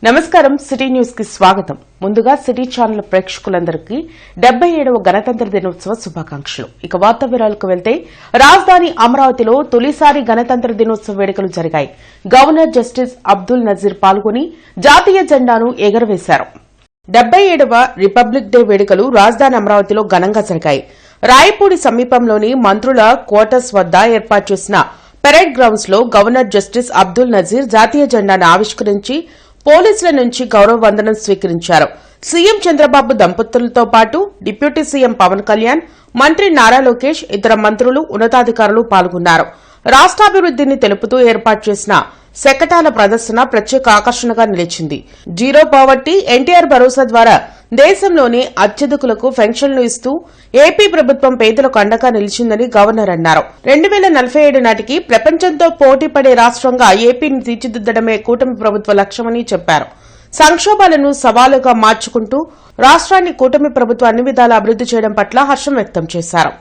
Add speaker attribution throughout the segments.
Speaker 1: నమస్కారం city news కి స్వాగతం. ముందుగా సిటీ ఛానల్ ప్రేక్షకులందరికీ 77వ గణతంత్ర దినోత్సవ శుభాకాంక్షలు. ఇక వార్తా వివరాలకు వెళ్తే రాజధాని అమరావతిలో తొలిసారి గణతంత్ర దినోత్సవ వేడుకలు జరిగాయి. గవర్నర్ జస్టిస్ అబ్దుల్ నజీర్ పాల్గొని జాతీయ జెండాను ఎగురవేశారు. 77వ రిపబ్లిక్ డే వేడుకలు రాజధాని అమరావతిలో ఘనంగా జరిగాయి. రాయపూడి సమీపంలోని మంత్రుల క్వార్టర్స్ వద్ద ఏర్పాటు చేసిన పెరేడ్ గ్రౌండ్స్ లో గవర్నర్ జస్టిస్ అబ్దుల్ నజీర్ జాతీయ జెండాను ఆవిష్కరించి పోలీసుల నుంచి గౌరవ వందనం స్వీకరించారు. సీఎం చంద్రబాబు దంపతులతో పాటు డిప్యూటీ సీఎం పవన్ కళ్యాణ్, మంత్రి నారా లోకేష్, ఇతర మంత్రులు, ఉన్నతాధికారులు పాల్గొన్నారు. రాష్ట్రాభివృద్దిని తెలుపుతూ ఏర్పాటు చేసిన శకటాల ప్రదర్శన ప్రత్యేక ఆకర్షణగా నిలిచింది. జీరో పావర్టీ ఎన్టీఆర్ భరోసా ద్వారా దేశంలోని అత్యధికులకు పెన్షన్లు ఇస్తూ ఏపీ ప్రభుత్వం పేదలకు అండగా నిలిచిందని గవర్నర్ అన్నారు. 2047 నాటికి ప్రపంచంతో పోటీపడే రాష్ట్రంగా ఏపీని తీర్చిదిద్దడమే కూటమి ప్రభుత్వ లక్ష్యమని చెప్పారు. సంక్షోభాలను సవాలుగా మార్చుకుంటూ రాష్ట్రాన్ని కూటమి ప్రభుత్వం అన్ని విధాలా అభివృద్ది చేయడం పట్ల హర్షం వ్యక్తం చేశారు.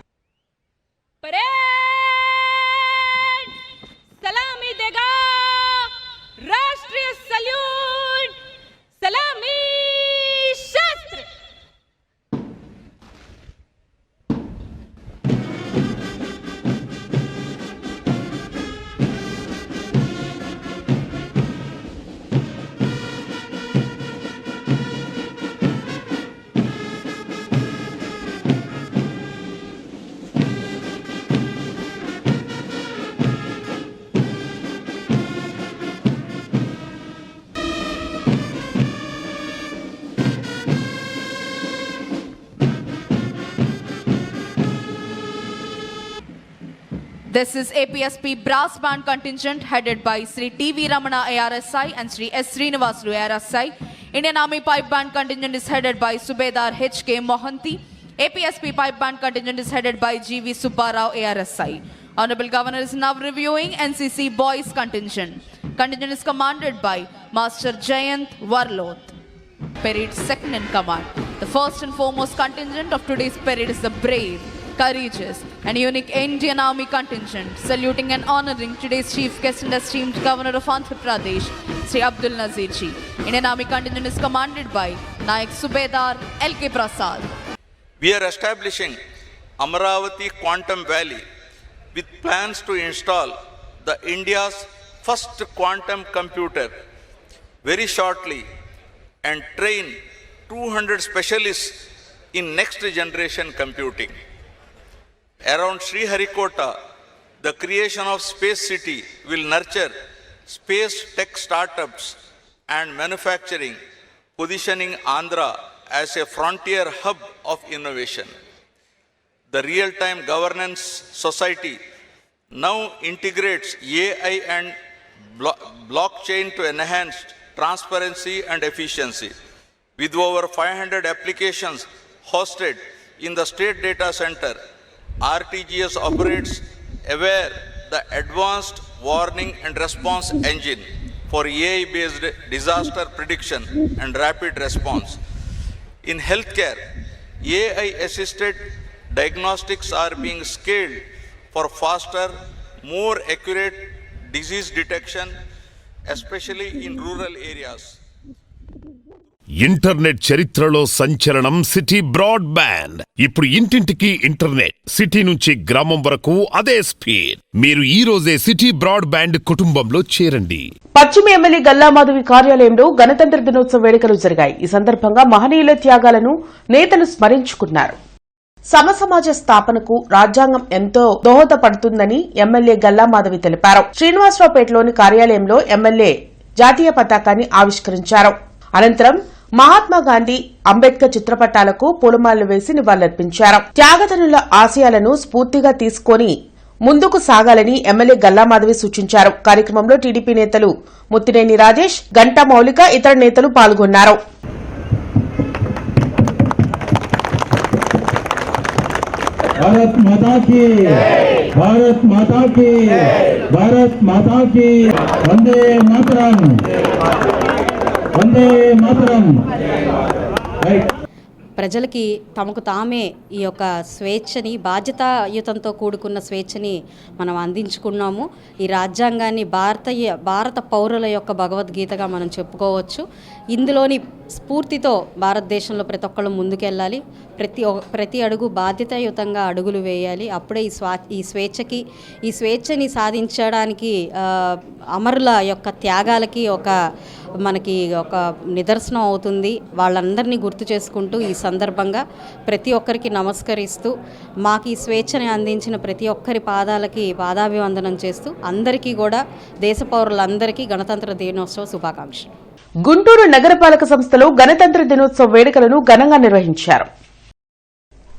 Speaker 2: This is APSP brass band contingent headed by Sri T.V. Ramana ARSI and Sri S. Srinivasulu ARSI. Indian Army pipe band contingent is headed by Subedar H.K. Mohanty. APSP pipe band contingent is headed by G.V. Subbarao ARSI. Honorable Governor is now reviewing NCC boys contingent. Contingent is commanded by Master Jayant Warloth. Parade second in command. The first and foremost contingent of today's parade is the brave, courageous and unique Indian Army contingent, saluting and honoring today's chief guest and esteemed Governor of Andhra Pradesh, Sri Abdul Nazir Ji. Indian Army contingent is commanded by Nayak Subedar L.K. Prasad.
Speaker 3: We are establishing Amaravati Quantum Valley with plans to install the India's first quantum computer very shortly and train 200 specialists in next generation computing. Around Sriharikota, the creation of Space City will nurture space tech startups and manufacturing, positioning Andhra as a frontier hub of innovation. The Real-Time Governance Society now integrates AI and blockchain to enhance transparency and efficiency. With over 500 applications hosted in the State Data Center, RTGS operates aware the advanced warning and response engine for AI-based disaster prediction and rapid response. In healthcare, AI-assisted diagnostics are being scaled for faster, more accurate disease detection, especially in rural areas.
Speaker 4: Internet చరిత్రలో సంచలనం city broadband. ఇప్పుడు ఇంటింటికి internet, city నుంచి గ్రామం వరకు అదే speed. మీరు ఈ రోజే సిటీ బ్రాడ్బ్యాండ్ కుటుంబంలో చేరండి.
Speaker 1: పశ్చిమ ఎమ్మెల్యే గల్లామాధవి కార్యాలయంలో గణతంత్ర దినోత్సవ వేడుకలు జరిగాయి. ఈ సందర్భంగా మహనీయుల త్యాగాలను నేతలు స్మరించుకున్నారు. సమసమాజ స్థాపనకు రాజ్యాంగం ఎంతో దోహదపడుతుందని ఎమ్మెల్యే గల్లామాధవి తెలిపారు. శ్రీనివాసరావుపేటలోని కార్యాలయంలో ఎమ్మెల్యే జాతీయ పతాకాన్ని ఆవిష్కరించారు. అనంతరం మహాత్మాగాంధీ, అంబేద్కర్ చిత్రపటాలకు పూలమాలలు వేసి నివాళులర్పించారు. త్యాగతనుల ఆశయాలను స్ఫూర్తిగా తీసుకుని ముందుకు సాగాలని ఎమ్మెల్యే గల్లామాధవి సూచించారు. కార్యక్రమంలో టీడీపీ నేతలు ముత్తినేని రాజేష్, గంటా మౌలిక, ఇతర నేతలు పాల్గొన్నారు.
Speaker 5: భారత్ మాతాకి, భారత్ మాతాకి, భారత్ మాతాకి, వందే మాతరం, వందే మాతరం.
Speaker 6: ప్రజలకి తమకు తామే ఈ యొక్క స్వేచ్ఛని, బాధ్యతాయుతంతో కూడుకున్న స్వేచ్ఛని మనం అందించుకున్నాము. ఈ రాజ్యాంగాన్ని భారత పౌరుల యొక్క భగవద్గీతగా మనం చెప్పుకోవచ్చు. ఇందులోని స్ఫూర్తితో భారతదేశంలో ప్రతి ఒక్కళ్ళు ముందుకెళ్ళాలి. ప్రతి అడుగు బాధ్యతాయుతంగా అడుగులు వేయాలి. అప్పుడే ఈ స్వేచ్ఛని సాధించడానికి అమరుల యొక్క త్యాగాలకి మనకి ఒక నిదర్శనం అవుతుంది. వాళ్ళందరినీ గుర్తు చేసుకుంటూ ఈ సందర్భంగా ప్రతి ఒక్కరికి నమస్కరిస్తూ మాకు ఈ స్వేచ్ఛని అందించిన ప్రతి ఒక్కరి పాదాలకి పాదాభివందనం చేస్తూ అందరికీ కూడా దేశ పౌరులందరికీ గణతంత్ర దినోత్సవ శుభాకాంక్షలు.
Speaker 1: గుంటూరు నగరపాలక సంస్థలో గణతంత్ర దినోత్సవ వేడుకలను ఘనంగా నిర్వహించారు.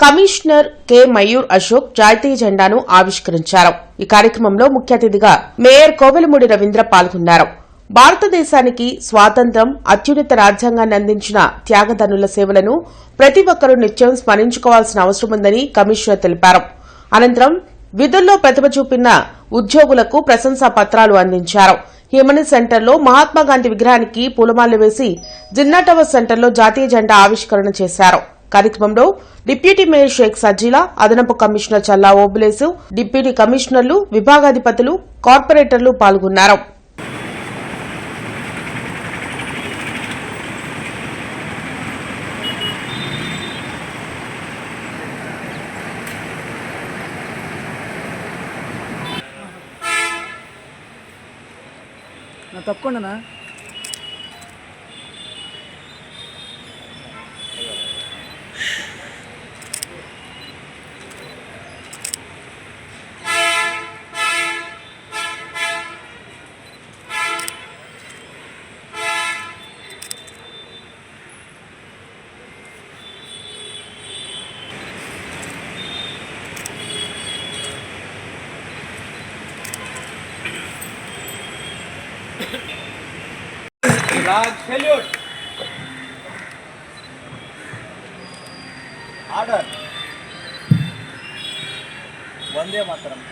Speaker 1: కమిషనర్ కె మయూర్ అశోక్ జాతీయ జెండాను ఆవిష్కరించారు. ఈ కార్యక్రమంలో ముఖ్య అతిథిగా మేయర్ కోవెలమూడి రవీంద్ర పాల్గొన్నారు. భారతదేశానికి స్వాతంత్ర్యం, అత్యున్నత రాజ్యాంగాన్ని అందించిన త్యాగధనుల సేవలను ప్రతి ఒక్కరూ నిత్యం స్మరించుకోవాల్సిన అవసరముందని కమిషనర్ తెలిపారు. అనంతరం విధుల్లో ప్రతిభ చూపిన ఉద్యోగులకు ప్రశంసా పత్రాలు అందించారు. హిమని సెంటర్లో మహాత్మాగాంధీ విగ్రహానికి పూలమాలలు వేసి జిన్నా టవర్ సెంటర్లో జాతీయ జెండా ఆవిష్కరణ చేశారు. కార్యక్రమంలో డిప్యూటీ మేయర్ షేక్ సజీలా, అదనపు కమిషనర్ చల్లా ఓబులేసు, డిప్యూటీ కమిషనర్లు, విభాగాధిపతులు, కార్పొరేటర్లు పాల్గొన్నారు.
Speaker 7: తప్పకుండా Flag salute. Order. Vande Mataram.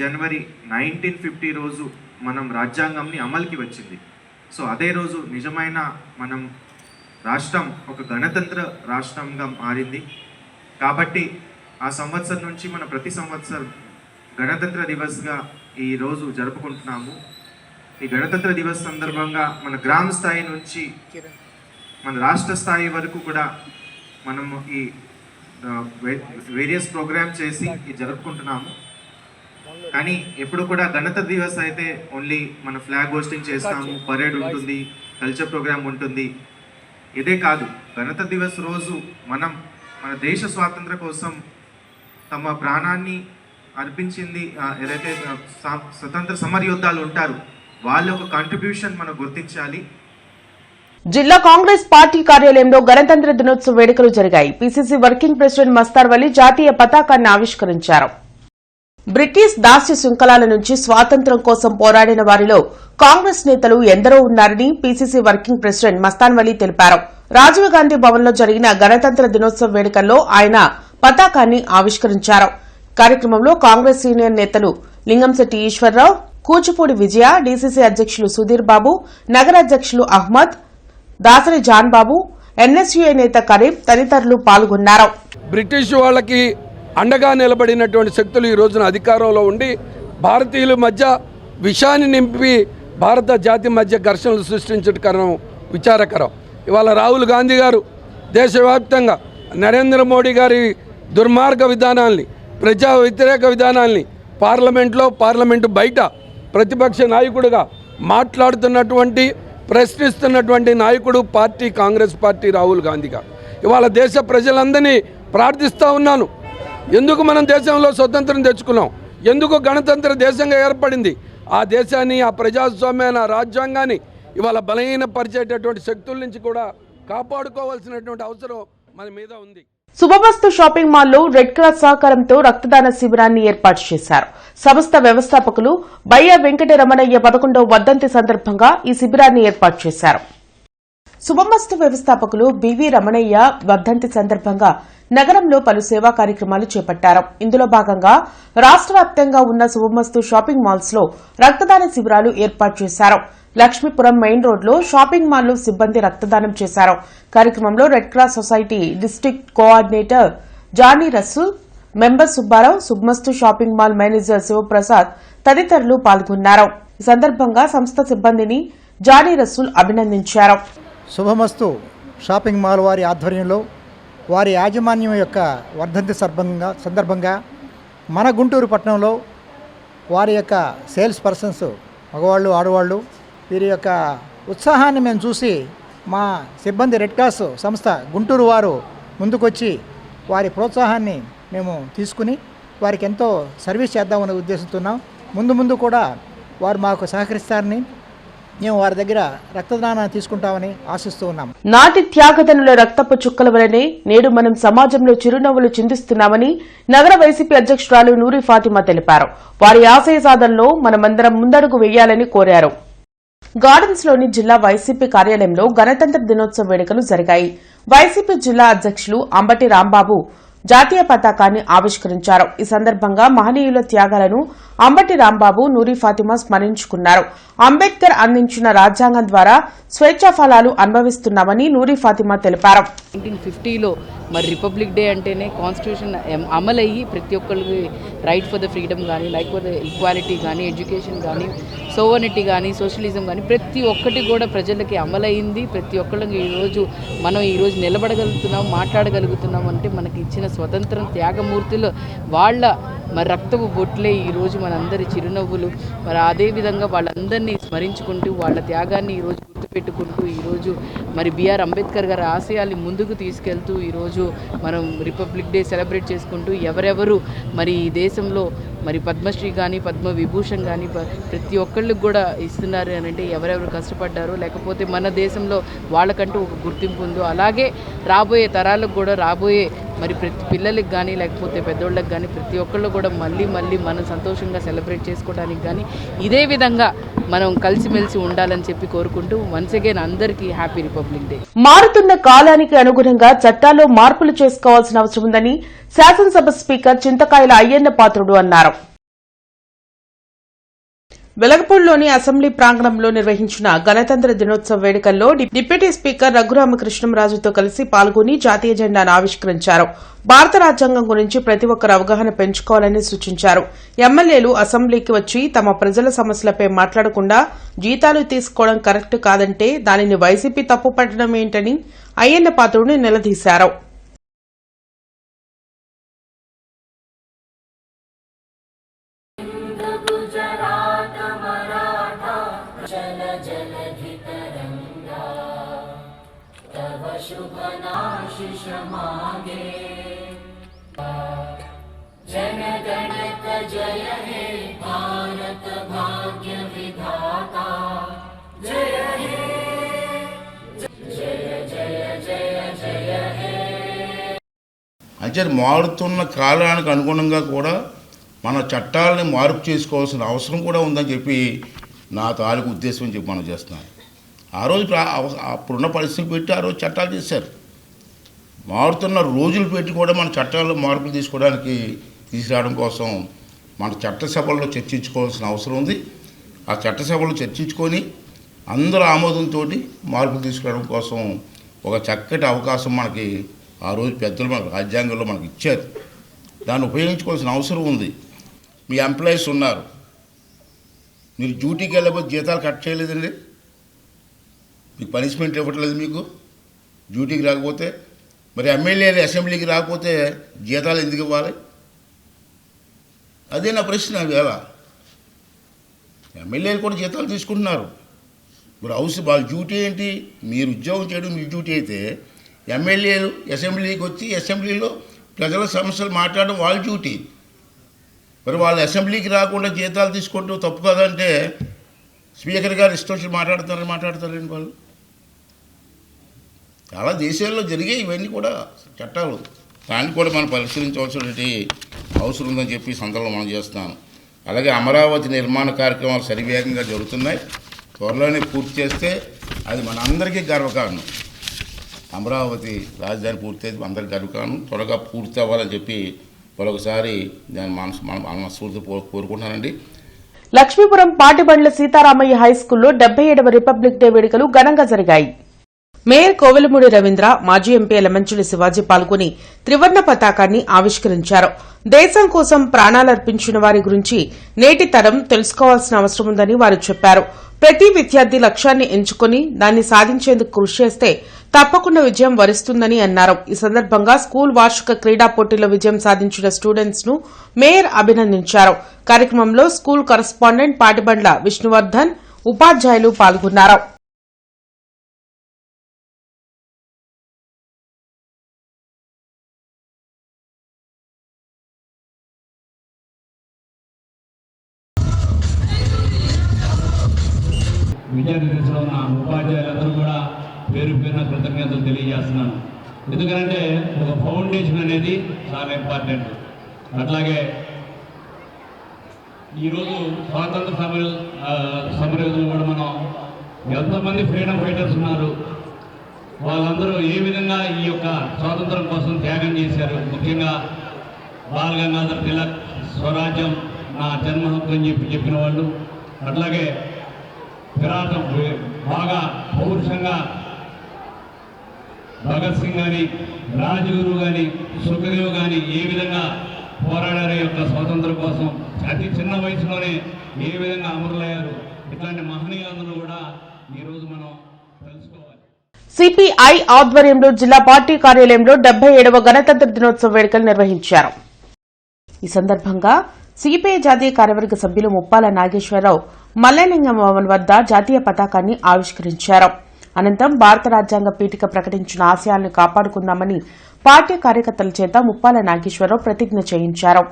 Speaker 8: జనవరి 1950 రోజు మనం రాజ్యాంగంని అమలుకి వచ్చింది. సో అదే రోజు నిజమైన మనం రాష్ట్రం ఒక గణతంత్ర రాష్ట్రంగా మారింది. కాబట్టి ఆ సంవత్సరం నుంచి మనం ప్రతి సంవత్సరం గణతంత్ర దివస్గా ఈ రోజు జరుపుకుంటున్నాము. ఈ గణతంత్ర దివస్ సందర్భంగా మన గ్రామ స్థాయి నుంచి మన రాష్ట్ర స్థాయి వరకు కూడా మనము ఈ వేరియస్ ప్రోగ్రామ్ చేసి జరుపుకుంటున్నాము. కానీ ఎప్పుడు కూడా గణతంత్ర దివస్ అయితే ఓన్లీ మన ఫ్లాగ్ హోస్టింగ్ చేస్తాము, పరేడ్ ఉంటుంది, కల్చర్ ప్రోగ్రామ్ ఉంటుంది. ఇదే కాదు, గణతంత్ర దివస్ రోజు మనం మన దేశ స్వాతంత్ర్యం కోసం తమ ప్రాణాన్ని అర్పించింది ఏదైతే స్వతంత్ర సమరయోధాలు ఉంటారు వాళ్ళ యొక్క కాంట్రిబ్యూషన్ మనం గుర్తించాలి.
Speaker 1: జిల్లా కాంగ్రెస్ పార్టీ కార్యాలయంలో గణతంత్ర దినోత్సవ వేడుకలు జరిగాయి. పీసీసీ వర్కింగ్ ప్రెసిడెంట్ మస్తార్ వలి జాతీయ పతాకాన్ని ఆవిష్కరించారు. బ్రిటిష్ దాస్య శృంఖలాల నుంచి స్వాతంత్ర్యం కోసం పోరాడిన వారిలో కాంగ్రెస్ నేతలు ఎందరో ఉన్నారని పీసీసీ వర్కింగ్ ప్రెసిడెంట్ మస్తాన్ వలి తెలిపారు. రాజీవ్ గాంధీ భవన్లో జరిగిన గణతంత్ర దినోత్సవ వేడుకల్లో ఆయన పతాకాన్ని ఆవిష్కరించారు. కార్యక్రమంలో కాంగ్రెస్ సీనియర్ నేతలు లింగంశెట్టి ఈశ్వరరావు, కూచిపూడి విజయ, డీసీసీ అధ్యక్షులు సుధీర్ బాబు, నగర అధ్యక్షులు అహ్మద్, దాసరి జాన్ బాబు, ఎన్ఎస్యూఐ నేత కరీం తదితరులు పాల్గొన్నారు.
Speaker 9: బ్రిటిష్ వాళ్ళకి అండగా నిలబడినటువంటి శక్తులు ఈ రోజున అధికారంలో ఉండి భారతీయుల మధ్య విషాన్ని నింపి భారత జాతి మధ్య ఘర్షణలు సృష్టించడం విచారకరం. ఇవాళ రాహుల్ గాంధీ గారు దేశవ్యాప్తంగా నరేంద్ర మోడీ గారి దుర్మార్గ విధానాల్ని, ప్రజా వ్యతిరేక విధానాల్ని పార్లమెంటు బయట ప్రతిపక్ష నాయకుడిగా మాట్లాడుతున్నటువంటి, ప్రశ్నిస్తున్నటువంటి నాయకుడు కాంగ్రెస్ పార్టీ రాహుల్ గాంధీ గారు. ఇవాళ దేశ ప్రజలందరినీ ప్రార్థిస్తూ ఉన్నాను, ఎందుకు మనం దేశంలో స్వతంత్రం తెచ్చుకున్నాం, ఎందుకు గణతంత్ర దేశంగా ఏర్పడింది, ఆ దేశాన్ని, ఆ ప్రజాస్వామ్యాన్ని, ఆ రాజ్యాంగాన్ని ఇవాళ బలహీనపరిచేటటువంటి శక్తుల నుంచి కూడా కాపాడుకోవాల్సినటువంటి అవసరం మన మీద ఉంది.
Speaker 1: శుభమస్తు షాపింగ్ మాల్లో రెడ్ క్రాస్ సహకారంతో రక్తదాన శిబిరాన్ని ఏర్పాటు చేశారు. సంస్థ వ్యవస్థాపకులు బయ్య వెంకటరమణయ్య 11వ వర్ధంతి సందర్భంగా ఈ శిబిరాన్ని ఏర్పాటు చేశారు. శుభమస్తు వ్యవస్థాపకులు బివి రమణయ్య వర్ధంతి సందర్భంగా నగరంలో పలు సేవా కార్యక్రమాలు చేపట్టారు. ఇందులో భాగంగా రాష్ట్ర వ్యాప్తంగా ఉన్న శుభమస్తు షాపింగ్ మాల్స్ లో రక్తదాన శిబిరాలు ఏర్పాటు చేశారు. లక్ష్మీపురం మెయిన్ రోడ్లో షాపింగ్ మాల్లో సిబ్బంది రక్తదానం చేశారు. కార్యక్రమంలో red cross society district coordinator Jani Rasool, member Subbarao, Shubhamastu shopping mall manager Sivaprasad తదితరులు పాల్గొన్నారు. ఈ సందర్భంగా సంస్థ సిబ్బందిని జానీ రసూల్ అభినందించారు.
Speaker 10: శుభమస్తు షాపింగ్ మాల్ వారి ఆధ్వర్యంలో వారి యాజమాన్యం యొక్క వర్ధంతి సందర్భంగా మన గుంటూరు పట్టణంలో వారి యొక్క సేల్స్ పర్సన్స్ మగవాళ్ళు ఆడవాళ్ళు వీరి యొక్క ఉత్సాహాన్ని మేము చూసి మా సిబ్బంది రెడ్ క్రాస్ సంస్థ గుంటూరు వారు ముందుకొచ్చి వారి ప్రోత్సాహాన్ని మేము తీసుకుని వారికి ఎంతో సర్వీస్ చేద్దామని ఉద్దేశిస్తున్నాం. ముందు కూడా వారు మాకు సహకరిస్తారని మేము వారి దగ్గర రక్తదానాన్ని తీసుకుంటామని ఆశిస్తూ ఉన్నాం.
Speaker 1: నాటి త్యాగదనుల రక్తపు చుక్కల వలనే నేడు మనం సమాజంలో చిరునవ్వులు చిందిస్తున్నామని నగర వైసీపీ అధ్యక్షురాలు నూరి ఫాతిమా తెలిపారు. వారి ఆశయ సాధనలో మనమందరం ముందడుగు వేయాలని కోరారు. గార్డెన్స్ లోని జిల్లా వైసీపీ కార్యాలయంలో గణతంత్ర దినోత్సవ వేడుకలు జరిగాయి. వైసీపీ జిల్లా అధ్యక్షులు అంబటి రాంబాబు జాతీయ పతాకాన్ని ఆవిష్కరించారు. ఈ సందర్భంగా మహనీయుల త్యాగాలను అంబటి రాంబాబు, నూరి ఫాతిమా స్మరించుకున్నారు. అంబేద్కర్ అందించిన రాజ్యాంగం ద్వారా స్వేచ్ఛా ఫలాలు అనుభవిస్తున్నామని నూరి ఫాతిమా తెలిపారు.
Speaker 11: 1950లో మరి రిపబ్లిక్ డే అంటేనే కాన్స్టిట్యూషన్ అమలయ్యి ప్రతి ఒక్కరికి రైట్ ఫర్ ద ఫ్రీడమ్ కానీ, లైక్ ఫర్ ద ఈక్వాలిటీ కానీ, ఎడ్యుకేషన్ కానీ, సోవర్నిటీ కానీ, సోషలిజం కానీ ప్రతి ఒక్కటి కూడా ప్రజలకి అమలైంది. ప్రతి ఒక్కళ్ళకి మనం ఈరోజు నిలబడగలుగుతున్నాం, మాట్లాడగలుగుతున్నాం అంటే మనకి ఇచ్చిన స్వతంత్రం త్యాగమూర్తులు వాళ్ళ మరి రక్తపు బొట్లే ఈరోజు మనందరి చిరునవ్వులు. మరి అదేవిధంగా వాళ్ళందరినీ స్మరించుకుంటూ వాళ్ళ త్యాగాన్ని ఈరోజు గుర్తుపెట్టుకుంటూ ఈరోజు మరి బిఆర్ అంబేద్కర్ గారి ఆశయాల్ని ముందుకు తీసుకెళ్తూ ఈరోజు మనం రిపబ్లిక్ డే సెలబ్రేట్ చేసుకుంటూ ఎవరెవరు మరి ఈ దేశంలో మరి పద్మశ్రీ కానీ, పద్మవిభూషణ్ కానీ ప్రతి ఒక్కళ్ళకి కూడా ఇస్తున్నారు అని అంటే ఎవరెవరు కష్టపడ్డారో, లేకపోతే మన దేశంలో వాళ్ళకంటూ ఒక గుర్తింపు ఉందో అలాగే రాబోయే తరాలకు కూడా రాబోయే మరి ప్రతి పిల్లలకి కానీ, లేకపోతే పెద్దోళ్ళకి కానీ ప్రతి ఒక్కళ్ళు కూడా మళ్ళీ మనం సంతోషంగా సెలబ్రేట్ చేసుకోవడానికి కానీ ఇదే విధంగా మనం కలిసిమెలిసి ఉండాలని చెప్పి కోరుకుంటూ వన్స్ అగైన్ అందరికీ హ్యాపీ రిపబ్లిక్ డే.
Speaker 1: మారుతున్న కాలానికి అనుగుణంగా చట్టాల్లో మార్పులు చేసుకోవాల్సిన అవసరం ఉందని శాసనసభ స్పీకర్ చింతకాయల అయ్యన్న పాత్రుడు అన్నారు. వెలగపూడిలోని అసెంబ్లీ ప్రాంగణంలో నిర్వహించిన గణతంత్ర దినోత్సవ వేడుకల్లో డిప్యూటీ స్పీకర్ రఘురామకృష్ణంరాజుతో కలిసి పాల్గొని జాతీయ జెండాను ఆవిష్కరించారు. భారత రాజ్యాంగం గురించి ప్రతి ఒక్కరు అవగాహన పెంచుకోవాలని సూచించారు. ఎమ్మెల్యేలు అసెంబ్లీకి వచ్చి తమ ప్రజల సమస్యలపై మాట్లాడకుండా జీతాలు తీసుకోవడం కరెక్ట్ కాదంటే దానిని వైసీపీ తప్పుపట్టడం ఏంటని అయ్యన్న పాత్రుడిని నిలదీశారు.
Speaker 12: అంటే మారుతున్న కాలానికి అనుగుణంగా కూడా మన చట్టాలని మార్పు చేసుకోవాల్సిన అవసరం కూడా ఉందని చెప్పి నా తాలూకు ఉద్దేశం అని చెప్పి మనం చేస్తున్నాను. ఆ రోజు అప్పుడున్న పరిస్థితులు పెట్టి ఆ రోజు చట్టాలు చేశారు. మారుతున్న రోజులు పెట్టి కూడా మన చట్టాల్లో మార్పులు తీసుకురావడం కోసం మన చట్టసభల్లో చర్చించుకోవాల్సిన అవసరం ఉంది. ఆ చట్టసభలో చర్చించుకొని అందరూ ఆమోదంతో మార్పులు తీసుకురావడం కోసం ఒక చక్కటి అవకాశం మనకి ఆ రోజు పెద్దలు మన రాజ్యాంగంలో మనకి ఇచ్చారు. దాన్ని ఉపయోగించుకోవాల్సిన అవసరం ఉంది. మీ ఎంప్లాయీస్ ఉన్నారు, మీరు డ్యూటీకి వెళ్ళకపోతే జీతాలు కట్ చేయలేదండి, మీకు పనిష్మెంట్ ఇవ్వట్లేదు, మీకు డ్యూటీకి రాకపోతే. మరి ఎమ్మెల్యేలు అసెంబ్లీకి రాకపోతే జీతాలు ఎందుకు ఇవ్వాలి? అదే నా ప్రశ్న. వేళ ఎమ్మెల్యేలు కూడా జీతాలు తీసుకుంటున్నారు. మరి వాళ్ళ డ్యూటీ ఏంటి? మీరు ఉద్యోగం చేయడం మీ డ్యూటీ అయితే ఎమ్మెల్యేలు అసెంబ్లీకి వచ్చి అసెంబ్లీలో ప్రజల సమస్యలు మాట్లాడడం వాళ్ళ డ్యూటీ. మరి వాళ్ళు అసెంబ్లీకి రాకుండా జీతాలు తీసుకుంటూ తప్పు కదంటే స్పీకర్ గారు ఇష్టం వచ్చి మాట్లాడతారండి వాళ్ళు. చాలా దేశాల్లో జరిగాయి ఇవన్నీ కూడా చట్టాలు. దాన్ని కూడా మనం పరిశీలించవలసినటువంటి అవసరం ఉందని చెప్పి ఈ సందర్భంలో మనం చేస్తున్నాను. అలాగే అమరావతి నిర్మాణ కార్యక్రమాలు శరవేగంగా జరుగుతున్నాయి. త్వరలోనే పూర్తి చేస్తే అది మన అందరికీ గర్వకారణం. అమరావతి రాజధాని పూర్తయితే అందరికీ గర్వకారణం. త్వరగా పూర్తి అవ్వాలని చెప్పి మరొకసారి దాని మనస్ఫూర్తి కోరుకుంటున్నానండి.
Speaker 1: లక్ష్మీపురం పాటిబండ్ల సీతారామయ్య హైస్కూల్లో 77వ రిపబ్లిక్ డే వేడుకలు ఘనంగా జరిగాయి. మేయర్ కోవెలమూడి రవీంద్ర, మాజీ ఎంపీ ఎలమంచిలి శివాజీ పాల్గొని త్రివర్ణ పతాకాన్ని ఆవిష్కరించారు. దేశం కోసం ప్రాణాలర్పించిన వారి గురించి నేటి తరం తెలుసుకోవాల్సిన అవసరం ఉందని వారు చెప్పారు. ప్రతి విద్యార్థి లక్ష్యాన్ని ఎంచుకుని దాన్ని సాధించేందుకు కృషి చేస్తే తప్పకుండా విజయం వరిస్తుందని అన్నారు. ఈ సందర్భంగా స్కూల్ వార్షిక క్రీడా పోటీల్లో విజయం సాధించిన స్టూడెంట్స్ ను మేయర్ అభినందించారు. కార్యక్రమంలో స్కూల్ కరస్పాండెంట్ పాటిబండ్ల విష్ణువర్ధన్, ఉపాధ్యాయులు పాల్గొన్నారు.
Speaker 5: విద్యార్థి దశలో ఉన్న ఉపాధ్యాయులందరూ కూడా పేరు పేరున కృతజ్ఞతలు తెలియజేస్తున్నాను. ఎందుకంటే ఒక ఫౌండేషన్ అనేది చాలా ఇంపార్టెంట్. అట్లాగే ఈరోజు స్వాతంత్ర సమరయోధులు కూడా మనం ఎంతమంది ఫ్రీడమ్ ఫైటర్స్ ఉన్నారు, వాళ్ళందరూ ఏ విధంగా ఈ యొక్క స్వాతంత్రం కోసం త్యాగం చేశారు. ముఖ్యంగా బాల్ గంగాధర్ తిలక్ స్వరాజ్యం నా జన్మ హక్కు అని చెప్పిన వాళ్ళు, అట్లాగే పోరాటం బాగా పౌరుషంగా భగత్ సింగ్ కానీ, రాజగురు కానీ, సుఖదేవ్ కానీ ఏ విధంగా పోరాడారు యొక్క స్వాతంత్రం కోసం, అతి చిన్న వయసులోనే ఏ విధంగా అమరులయ్యారు. ఇట్లాంటి మహనీయులందరూ కూడా ఈరోజు మనం తెలుసుకోవాలి.
Speaker 1: సిపిఐ ఆధ్వర్యంలో జిల్లా పార్టీ కార్యాలయంలో 77వ గణతంత్ర దినోత్సవ వేడుకలు నిర్వహించారు. ఈ సందర్భంగా సిపిఐ జాతీయ కార్యవర్గ సభ్యులు ముప్పాల నాగేశ్వరరావు మల్లలింగం భవన్ వద్ద జాతీయ పతాకాన్ని ఆవిష్కరించారు. అనంతరం భారత రాజ్యాంగ పీఠిక ప్రకటించిన ఆశయాలను కాపాడుకుందామని పార్టీ కార్యకర్తల చేత ముప్పాల నాగేశ్వరరావు ప్రతిజ్ఞ చేయించారు.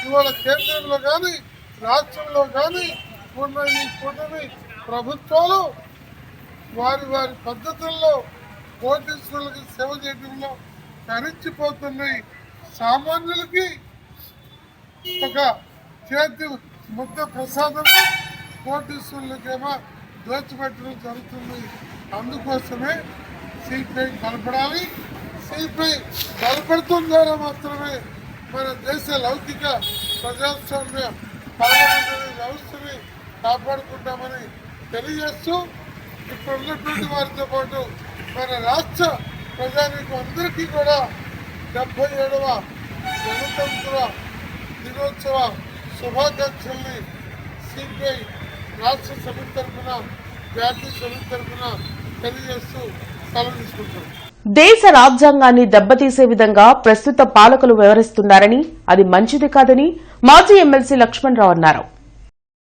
Speaker 13: ఇవాళ కేంద్రంలో కానీ రాష్ట్రంలో కానీ ఉన్న ఈ కూటమి ప్రభుత్వాలు వారి వారి పద్ధతుల్లో కోటీశ్వరులకు సేవ చేయడంలో తరించిపోతున్నాయి. సామాన్యులకి ఒక చేతి ముద్ద ప్రసాదమే కోటీశ్వరులకేమో దోచిపెట్టడం జరుగుతుంది. అందుకోసమే సిపిఐ బలపడాలి. సిపిఐ బలపడటం ద్వారా మాత్రమే మన దేశ లౌకిక ప్రజాస్వామ్య పార్లమెంటరీ వ్యవస్థని కాపాడుకుంటామని తెలియజేస్తూ, ఇప్పుడు ఉన్నటువంటి వారితో పాటు మన రాష్ట్ర ప్రజానీకం అందరికీ కూడా 77వ గణతంత్ర దినోత్సవ శుభాకాంక్షల్ని సిపిఐ రాష్ట్ర సమితి తరఫున, జాతీయ సమితి తరఫున తెలియజేస్తూ సెలవు తీసుకుంటాం.
Speaker 1: దేశ రాజ్యాంగాన్ని దెబ్బతీసే విధంగా ప్రస్తుత పాలకులు వ్యవహరిస్తున్నారని, అది మంచిది కాదని మాజీ ఎమ్మెల్సీ లక్ష్మణరావు అన్నారు.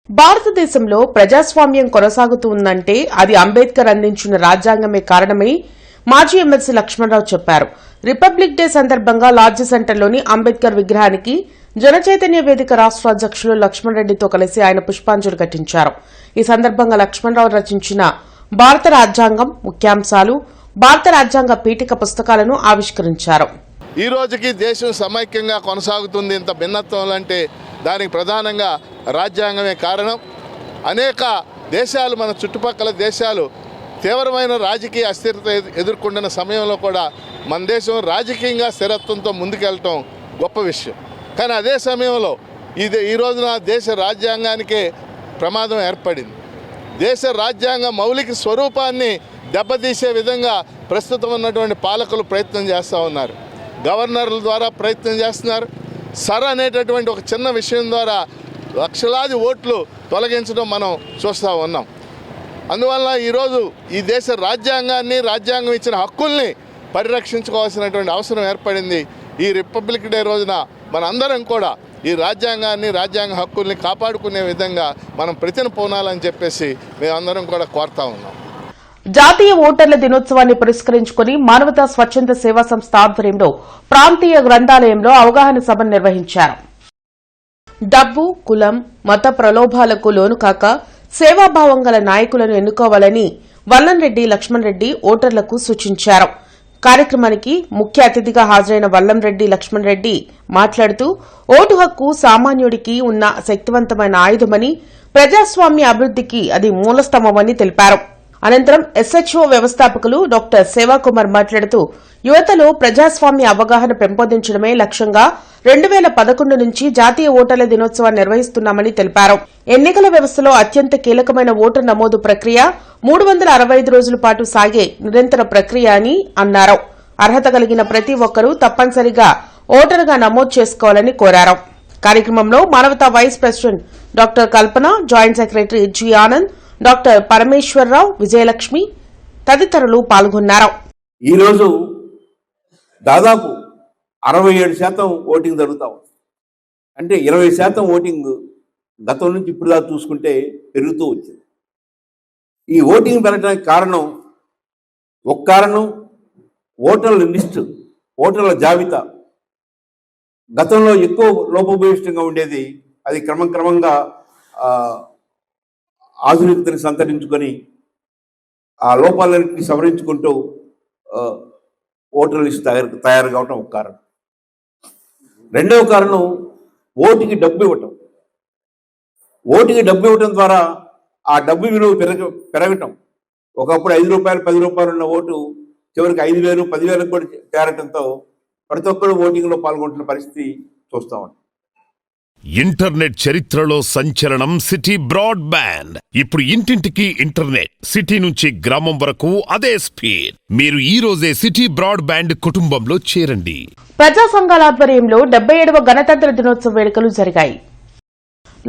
Speaker 1: భారతదేశంలో ప్రజాస్వామ్యం కొనసాగుతూ ఉందంటే అది అంబేద్కర్ అందించిన రాజ్యాంగమే కారణమని మాజీ ఎమ్మెల్సీ లక్ష్మణరావు చెప్పారు. రిపబ్లిక్ డే సందర్భంగా లాడ్జి సెంటర్లోని అంబేద్కర్ విగ్రహానికి జనచైతన్య వేదిక రాష్ట్ర అధ్యక్షులు లక్ష్మణరెడ్డితో కలిసి ఆయన పుష్పాంజలి ఘటించారు. ఈ సందర్భంగా లక్ష్మణరావు రచించిన భారత రాజ్యాంగం ముఖ్యాంశాలు, భారత రాజ్యాంగ పీఠిక పుస్తకాలను ఆవిష్కరించారు.
Speaker 13: ఈ రోజుకి దేశం సమైక్యంగా కొనసాగుతుంది. ఇంత భిన్నత్వం అంటే దానికి ప్రధానంగా రాజ్యాంగమే కారణం. అనేక దేశాలు, మన చుట్టుపక్కల దేశాలు తీవ్రమైన రాజకీయ అస్థిరత ఎదుర్కొంటున్న సమయంలో కూడా మన దేశం రాజకీయంగా స్థిరత్వంతో ముందుకెళ్ళటం గొప్ప విషయం. కానీ అదే సమయంలో ఈ రోజున దేశ రాజ్యాంగానికే ప్రమాదం ఏర్పడింది. దేశ రాజ్యాంగ మౌలిక స్వరూపాన్ని దెబ్బతీసే విధంగా ప్రస్తుతం ఉన్నటువంటి పాలకులు ప్రయత్నం చేస్తూ ఉన్నారు. గవర్నర్ల ద్వారా ప్రయత్నం చేస్తున్నారు. సర్ అనేటటువంటి ఒక చిన్న విషయం ద్వారా లక్షలాది ఓట్లు తొలగించడం మనం చూస్తూ ఉన్నాం. అందువల్ల ఈరోజు ఈ దేశ రాజ్యాంగాన్ని, రాజ్యాంగం ఇచ్చిన హక్కుల్ని పరిరక్షించుకోవాల్సినటువంటి అవసరం ఏర్పడింది. ఈ రిపబ్లిక్ డే రోజున మనందరం కూడా ఈ రాజ్యాంగాన్ని, రాజ్యాంగ హక్కుల్ని కాపాడుకునే విధంగా మనం ప్రతిన పోనాలని చెప్పేసి మేమందరం కూడా కోరుతా ఉన్నాం.
Speaker 1: జాతీయ ఓటర్ల దినోత్సవాన్ని పురస్కరించుకుని మానవతా స్వచ్ఛంద సేవా సంస్థ ఆధ్వర్యంలో ప్రాంతీయ గ్రంథాలయంలో అవగాహన సభను నిర్వహించారు. డబ్బు, కులం, మత ప్రలోభాలకు లోనుకాక సేవాభావం గల నాయకులను ఎన్నుకోవాలని వల్లంరెడ్డి లక్ష్మణ్ రెడ్డి ఓటర్లకు సూచించారు. కార్యక్రమానికి ముఖ్య అతిథిగా హాజరైన వల్లంరెడ్డి లక్ష్మణ్ రెడ్డి మాట్లాడుతూ ఓటు హక్కు సామాన్యుడికి ఉన్న శక్తివంతమైన ఆయుధమని, ప్రజాస్వామ్య అభివృద్దికి అది మూలస్తంభమని తెలిపారు. అనంతరం ఎస్హెచ్ఓ వ్యవస్థాపకులు డాక్టర్ సేవాకుమార్ మాట్లాడుతూ యువతలో ప్రజాస్వామ్య అవగాహన పెంపొందించడమే లక్ష్యంగా 2011 నుంచి జాతీయ ఓటర్ల దినోత్సవాన్ని నిర్వహిస్తున్నామని తెలిపారు. ఎన్నికల వ్యవస్థలో అత్యంత కీలకమైన ఓటు నమోదు ప్రక్రియ 365 రోజుల పాటు సాగే నిరంతర ప్రక్రియ అని అన్నారు. అర్హత కలిగిన ప్రతి ఒక్కరూ తప్పనిసరిగా ఓటరుగా నమోదు చేసుకోవాలని కోరారు. కార్యక్రమంలో Manavata vice president doctor Kalpana, joint secretary G Anand, doctor Parameswararao, Vijayalakshmi తదితరులు పాల్గొన్నారు.
Speaker 14: ఈరోజు దాదాపు 67% ఓటింగ్ జరుగుతాం. అంటే 20% ఓటింగ్ గతం నుంచి ఇప్పుడు దాకా చూసుకుంటే పెరుగుతూ వచ్చింది. ఈ ఓటింగ్ పెరగడానికి కారణం ఓటర్ల లిస్టు, ఓటర్ల జాబితా గతంలో ఎక్కువ లోపభూయిష్టంగా ఉండేది. అది క్రమంగా ఆధునికతని సంతరించుకొని ఆ లోపాలన్నింటినీ సవరించుకుంటూ ఓటర్ లిస్టు తయారు కావటం ఒక కారణం. రెండవ కారణం ఓటుకి డబ్బు ఇవ్వటం. ఓటుకి డబ్బు ఇవ్వటం ద్వారా ఆ డబ్బు విలువ పెరగటం. ఒకప్పుడు 5 రూపాయలు 10 రూపాయలు ఉన్న ఓటు చివరికి 5,000 10,000 కూడా చేరటంతో ప్రతి ఒక్కరు ఓటింగ్లో పాల్గొంటున్న పరిస్థితి చూస్తా ఉంటాం.
Speaker 4: ఇంటర్నెట్ చరిత్రలో సంచలనం సిటీ బ్రాడ్బ్యాండ్. ఇప్పుడు ఇంటింటికి ఇంటర్నెట్, సిటీ నుంచి గ్రామం వరకు అదే స్పీడ్. మీరు ఈ రోజే సిటీ బ్రాడ్బ్యాండ్ కుటుంబంలో చేరండి.
Speaker 1: ప్రజా సంఘాల ఆధ్వర్యంలో 77వ గణతంత్ర దినోత్సవ వేడుకలు జరిగాయి.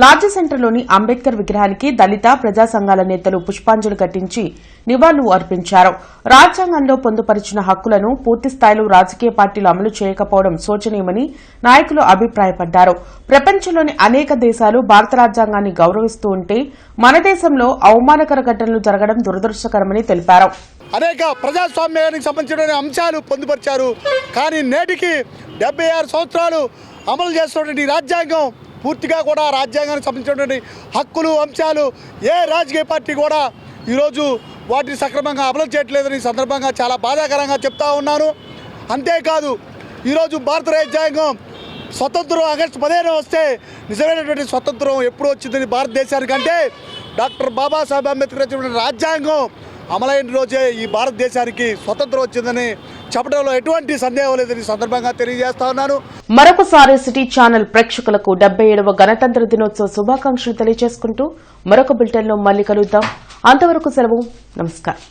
Speaker 1: లార్జ్ సెంటర్లోని అంబేద్కర్ విగ్రహానికి దళిత ప్రజా సంఘాల నేతలు పుష్పాంజలి ఘటించి నివాళులు అర్పించారు. రాజ్యాంగంలో పొందుపరిచిన హక్కులను పూర్తిస్థాయిలో రాజకీయ పార్టీలు అమలు చేయకపోవడం శోచనీయమని నాయకులు అభిప్రాయపడ్డారు. ప్రపంచంలోని అనేక దేశాలు భారత రాజ్యాంగాన్ని గౌరవిస్తూ ఉంటే మన దేశంలో అవమానకర ఘటనలు జరగడం దురదృష్టకరమని తెలిపారు.
Speaker 15: అనేక ప్రజాస్వామ్యానికి సంబంధించిన అంశాలు పొందుపరిచారు. కానీ నేటికి 76 సంవత్సరాలు అమలు చేస్తున్నటువంటి రాజ్యాంగం పూర్తిగా కూడా రాజ్యాంగానికి సంబంధించినటువంటి హక్కులు, అంశాలు ఏ రాజకీయ పార్టీ కూడా ఈరోజు వాటిని సక్రమంగా అమలు చేయట్లేదని సందర్భంగా చాలా బాధాకరంగా చెప్తా ఉన్నాను. అంతేకాదు ఈరోజు భారత రాజ్యాంగం స్వతంత్రం ఆగస్టు 15 వస్తే నిజమైనటువంటి స్వతంత్రం ఎప్పుడు వచ్చిందని భారతదేశానికంటే డాక్టర్ బాబాసాహెబ్ అంబేద్కర్ వచ్చినటువంటి రాజ్యాంగం అమలైన రోజే ఈ భారతదేశానికి స్వతంత్రం వచ్చిందని చెప్పడంలో ఎటువంటి సందేహం లేదని సందర్భంగా తెలియజేస్తా ఉన్నాను.
Speaker 1: మరొకసారి సిటీ ఛానల్ ప్రేక్షకులకు 77వ గణతంత్ర దినోత్సవ శుభాకాంక్షలు తెలియజేసుకుంటూ మరొక బులెటిన్లో మళ్ళీ కలుద్దాం. అంతవరకు సెలవు. నమస్కారం.